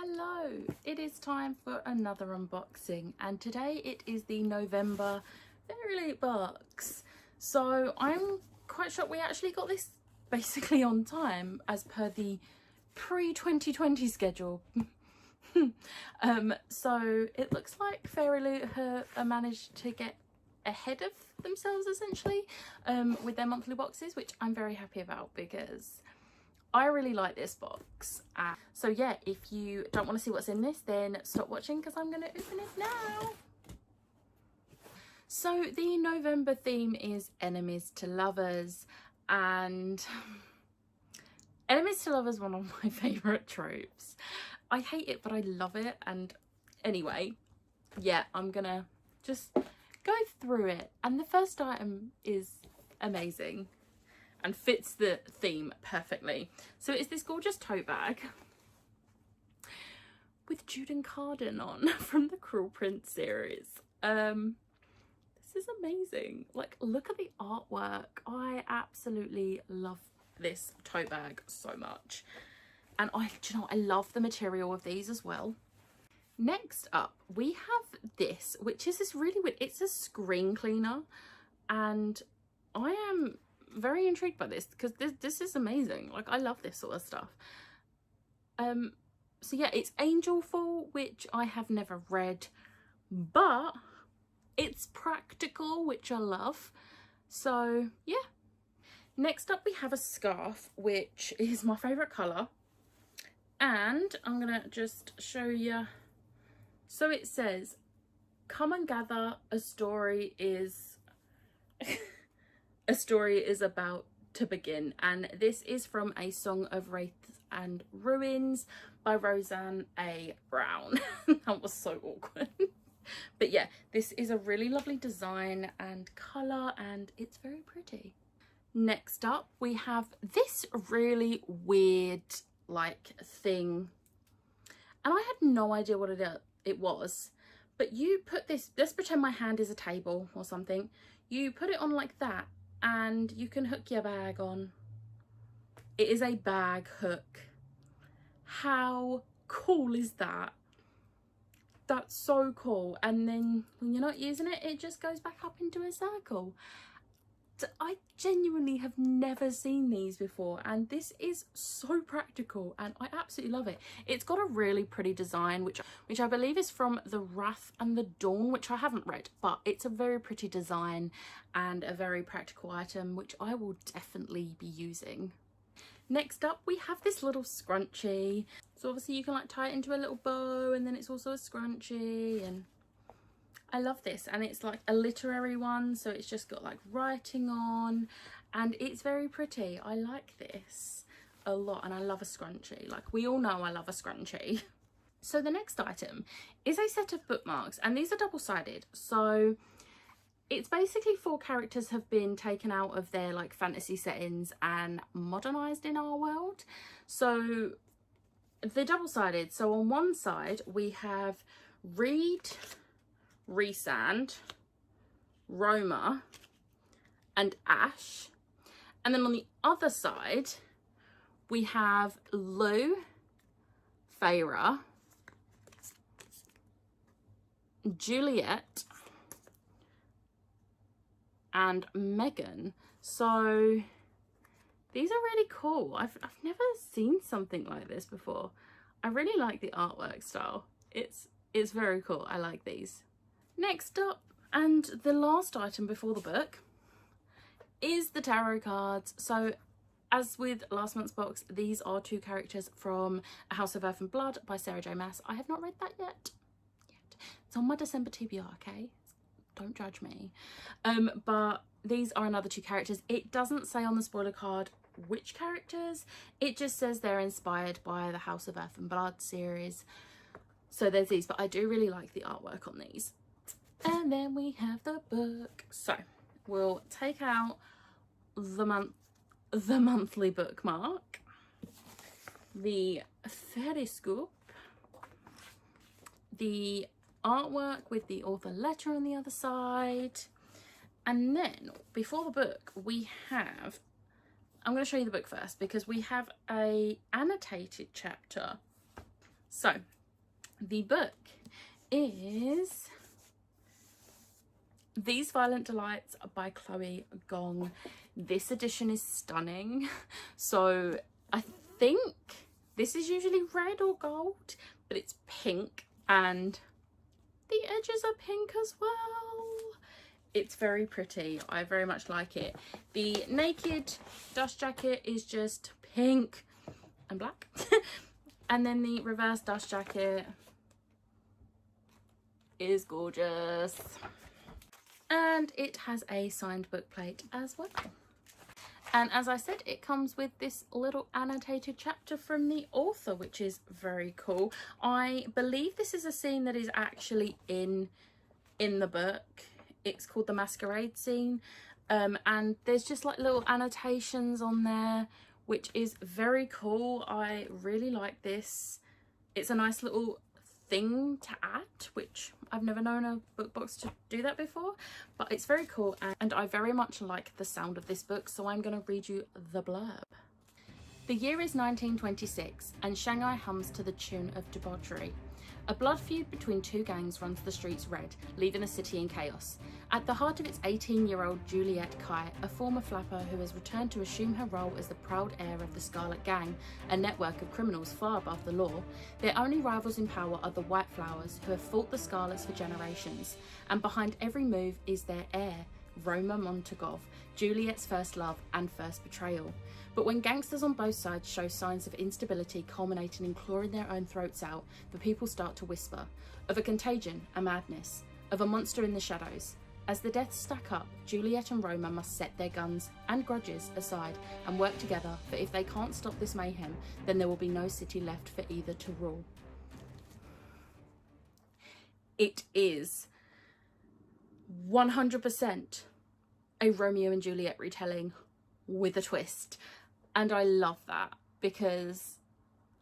Hello, it is time for another unboxing, and today it is the November Fairy box. So I'm quite shocked we actually got this basically on time as per the pre-2020 schedule. So it looks like Fairy managed to get ahead of themselves essentially with their monthly boxes, which I'm very happy about because I really like this box. So yeah, if you don't want to see what's in this, then stop watching because I'm going to open it now. So the November theme is enemies to lovers, and enemies to lovers is one of my favourite tropes. I hate it, but I love it. And anyway, yeah, I'm gonna just go through it. And the first item is amazing and fits the theme perfectly. So it's this gorgeous tote bag with Juden Carden on from the Cruel Prince series. This is amazing. Like, look at the artwork. I absolutely love this tote bag so much. And do you know, I love the material of these as well. Next up, we have this, which is this really weird, it's a screen cleaner, and I am very intrigued by this because this is amazing. Like, I love this sort of stuff. So yeah, it's Angelful, which I have never read, but it's practical, which I love. So yeah. Next up, we have a scarf, which is my favorite color, and I'm gonna just show you. So it says, "Come and gather, a story is a story is about to begin," and this is from A Song of Wraiths and Ruins by Roseanne A. Brown. That was so awkward. But yeah, this is a really lovely design and colour, and it's very pretty. Next up, we have this really weird like thing, and I had no idea what it was, but you put this, let's pretend my hand is a table or something, you put it on like that and you can hook your bag on. It is a bag hook. How cool is that? That's so cool. And then when you're not using it, it just goes back up into a circle. I genuinely have never seen these before, and this is so practical and I absolutely love it. It's got a really pretty design, which I believe is from The Wrath and the Dawn, which I haven't read, but it's a very pretty design and a very practical item, which I will definitely be using. Next up, we have this little scrunchie. So obviously you can like tie it into a little bow, and then it's also a scrunchie, and I love this. And it's like a literary one, so it's just got like writing on, and it's very pretty. I like this a lot, and I love a scrunchie. Like, we all know I love a scrunchie. So the next item is a set of bookmarks, and these are double-sided. So it's basically 4 characters have been taken out of their like fantasy settings and modernized in our world. So they're double-sided. So on one side we have Reed, Rhysand, Roma and Ash, and then on the other side we have Lou, Feyre, Juliet and Megan. So these are really cool. I've never seen something like this before. I really like the artwork style. It's very cool. I like these. Next up, and the last item before the book, is the tarot cards. So as with last month's box, these are 2 characters from A House of Earth and Blood by Sarah J Maas. I have not read that yet. It's on my December TBR, okay? Don't judge me. But these are another 2 characters. It doesn't say on the spoiler card which characters. It just says they're inspired by the House of Earth and Blood series. So there's these, but I do really like the artwork on these. And then we have the book. So we'll take out the monthly bookmark, the fairy scoop, the artwork with the author letter on the other side, and then before the book we have, I'm going to show you the book first because we have a annotated chapter So the book is These Violent Delights by Chloe Gong. This edition is stunning. So I think this is usually red or gold, but it's pink and the edges are pink as well. It's very pretty. I very much like it. The naked dust jacket is just pink and black. And then the reverse dust jacket is gorgeous. And it has a signed book plate as well. And as I said, it comes with this little annotated chapter from the author, which is very cool. I believe this is a scene that is actually in the book. It's called The Masquerade Scene. And there's just like little annotations on there, which is very cool. I really like this. It's a nice little thing to add, which I've never known a book box to do that before, but it's very cool, and I very much like the sound of this book, so I'm going to read you the blurb. The year is 1926 and Shanghai hums to the tune of debauchery. A blood feud between two gangs runs the streets red, leaving the city in chaos. At the heart of its 18-year-old Juliet Kai, a former flapper who has returned to assume her role as the proud heir of the Scarlet Gang, a network of criminals far above the law. Their only rivals in power are the White Flowers, who have fought the Scarlets for generations. And behind every move is their heir, Roma Montagov, Juliet's first love and first betrayal. But when gangsters on both sides show signs of instability culminating in clawing their own throats out, the people start to whisper of a contagion, a madness, of a monster in the shadows. As the deaths stack up, Juliet and Roma must set their guns and grudges aside and work together, for if they can't stop this mayhem, then there will be no city left for either to rule. It is 100% a Romeo and Juliet retelling with a twist. And I love that, because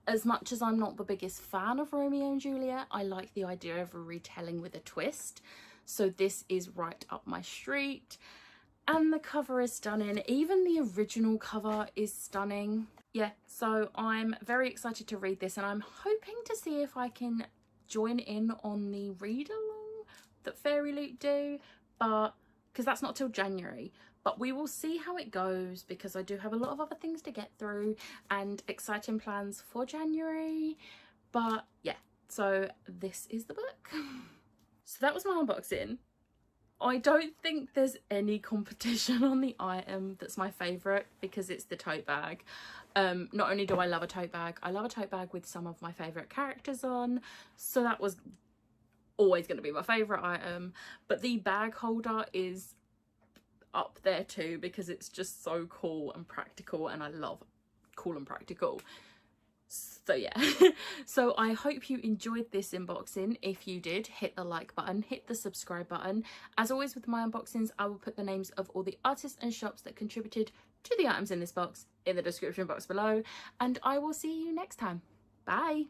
as much as I'm not the biggest fan of Romeo and Juliet, I like the idea of a retelling with a twist. So this is right up my street. And the cover is stunning. Even the original cover is stunning. Yeah, so I'm very excited to read this, and I'm hoping to see if I can join in on the read along that Fairy Loot do, but because that's not till January. But we will see how it goes, because I do have a lot of other things to get through and exciting plans for January. But yeah, so this is the book. So that was my unboxing. I don't think there's any competition on the item that's my favourite, because it's the tote bag. Not only do I love a tote bag, I love a tote bag with some of my favourite characters on. So that was always going to be my favourite item. But the bag holder is up there too, because it's just so cool and practical, and I love cool and practical. So yeah, so I hope you enjoyed this unboxing. If you did, hit the like button, hit the subscribe button. As always with my unboxings, I will put the names of all the artists and shops that contributed to the items in this box in the description box below, and I will see you next time. Bye.